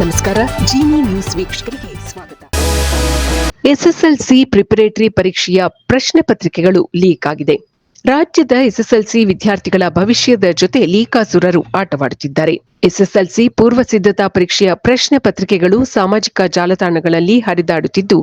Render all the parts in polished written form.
ನಮಸ್ಕಾರ. ಜಿನಿ ನ್ಯೂಸ್ ವೀಕ್ಷಕರಿಗೆ ಸ್ವಾಗತ. ಎಸ್ಎಸ್ಎಲ್ಸಿ ಪ್ರಿಪರೇಟರಿ ಪರೀಕ್ಷೆಯ ಪ್ರಶ್ನೆ ಪತ್ರಿಕೆಗಳು ಲೀಕ್ ಆಗಿದೆ. ರಾಜ್ಯದ ಎಸ್ಎಸ್ಎಲ್ಸಿ ವಿದ್ಯಾರ್ಥಿಗಳ ಭವಿಷ್ಯದ ಜೊತೆ ಲೀಕಾಸುರರು ಆಟವಾಡುತ್ತಿದ್ದಾರೆ. ಎಸ್ಎಸ್ಎಲ್ಸಿ ಪೂರ್ವ ಸಿದ್ಧತಾ ಪರೀಕ್ಷೆಯ ಪ್ರಶ್ನೆ ಪತ್ರಿಕೆಗಳು ಸಾಮಾಜಿಕ ಜಾಲತಾಣಗಳಲ್ಲಿ ಹರಿದಾಡುತ್ತಿದ್ದು,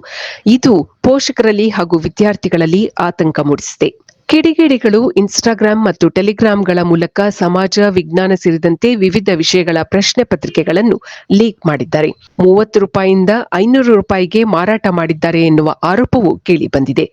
ಇದು ಪೋಷಕರಲ್ಲಿ ಹಾಗೂ ವಿದ್ಯಾರ್ಥಿಗಳಲ್ಲಿ ಆತಂಕ ಮೂಡಿಸಿದೆ. ಕಿಡಿಗೇಡಿಗಳು ಇನ್ಸ್ಟಾಗ್ರಾಂ ಮತ್ತು ಟೆಲಿಗ್ರಾಂಗಳ ಮೂಲಕ ಸಮಾಜ, ವಿಜ್ಞಾನ ಸೇರಿದಂತೆ ವಿವಿಧ ವಿಷಯಗಳ ಪ್ರಶ್ನೆ ಪತ್ರಿಕೆಗಳನ್ನು ಲೀಕ್ ಮಾಡಿದ್ದಾರೆ. ₹30ಯಿಂದ ₹500 ಮಾರಾಟ ಮಾಡಿದ್ದಾರೆ ಎನ್ನುವ ಆರೋಪವೂ ಕೇಳಿಬಂದಿದೆ.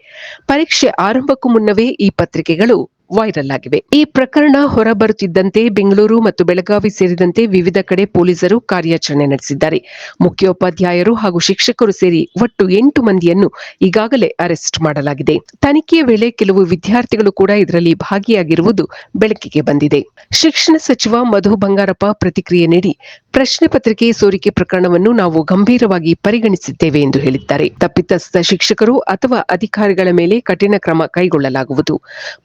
ಪರೀಕ್ಷೆ ಆರಂಭಕ್ಕೂ ಮುನ್ನವೇ ಈ ಪತ್ರಿಕೆಗಳು ವೈರಲ್ ಆಗಿವೆ. ಈ ಪ್ರಕರಣ ಹೊರಬರುತ್ತಿದ್ದಂತೆ ಬೆಂಗಳೂರು ಮತ್ತು ಬೆಳಗಾವಿ ಸೇರಿದಂತೆ ವಿವಿಧ ಕಡೆ ಪೊಲೀಸರು ಕಾರ್ಯಾಚರಣೆ ನಡೆಸಿದ್ದಾರೆ. ಮುಖ್ಯೋಪಾಧ್ಯಾಯರು ಹಾಗೂ ಶಿಕ್ಷಕರು ಸೇರಿ ಒಟ್ಟು 8 ಮಂದಿಯನ್ನು ಈಗಾಗಲೇ ಅರೆಸ್ಟ್ ಮಾಡಲಾಗಿದೆ. ತನಿಖೆಯ ವೇಳೆ ಕೆಲವು ವಿದ್ಯಾರ್ಥಿಗಳು ಕೂಡ ಇದರಲ್ಲಿ ಭಾಗಿಯಾಗಿರುವುದು ಬೆಳಕಿಗೆ ಬಂದಿದೆ. ಶಿಕ್ಷಣ ಸಚಿವ ಮಧು ಬಂಗಾರಪ್ಪ ಪ್ರತಿಕ್ರಿಯೆ ನೀಡಿ, ಪ್ರಶ್ನೆ ಪತ್ರಿಕೆ ಸೋರಿಕೆ ಪ್ರಕರಣವನ್ನು ನಾವು ಗಂಭೀರವಾಗಿ ಪರಿಗಣಿಸಿದ್ದೇವೆ ಎಂದು ಹೇಳಿದ್ದಾರೆ. ತಪ್ಪಿತಸ್ಥ ಶಿಕ್ಷಕರು ಅಥವಾ ಅಧಿಕಾರಿಗಳ ಮೇಲೆ ಕಠಿಣ ಕ್ರಮ ಕೈಗೊಳ್ಳಲಾಗುವುದು.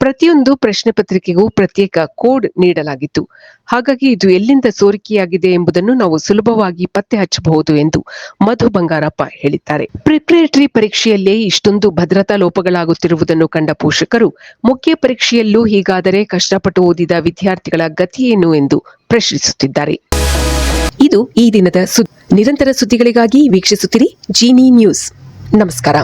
ಪ್ರತಿಯೊಂದು ಪ್ರಶ್ನೆ ಪತ್ರಿಕೆಗೂ ಪ್ರತ್ಯೇಕ ಕೋಡ್ ನೀಡಲಾಗಿತ್ತು. ಹಾಗಾಗಿ ಇದು ಎಲ್ಲಿಂದ ಸೋರಿಕೆಯಾಗಿದೆ ಎಂಬುದನ್ನು ನಾವು ಸುಲಭವಾಗಿ ಪತ್ತೆ ಹಚ್ಚಬಹುದು ಎಂದು ಮಧು ಬಂಗಾರಪ್ಪ ಹೇಳಿದ್ದಾರೆ. ಪ್ರಿಪರೇಟರಿ ಪರೀಕ್ಷೆಯಲ್ಲೇ ಇಷ್ಟೊಂದು ಭದ್ರತಾ ಲೋಪಗಳಾಗುತ್ತಿರುವುದನ್ನು ಕಂಡ ಪೋಷಕರು ಮುಖ್ಯ ಪರೀಕ್ಷೆಯಲ್ಲೂ ಹೀಗಾದರೆ ಕಷ್ಟಪಟ್ಟು ಓದಿದ ವಿದ್ಯಾರ್ಥಿಗಳ ಗತಿಯೇನು ಎಂದು ಪ್ರಶ್ನಿಸುತ್ತಿದ್ದಾರೆ. ಇದು ಈ ದಿನದ ನಿರಂತರ ಸುದ್ದಿಗಳಿಗಾಗಿ ವೀಕ್ಷಿಸುತ್ತಿರಿ ಜಿನಿ ನ್ಯೂಸ್. ನಮಸ್ಕಾರ.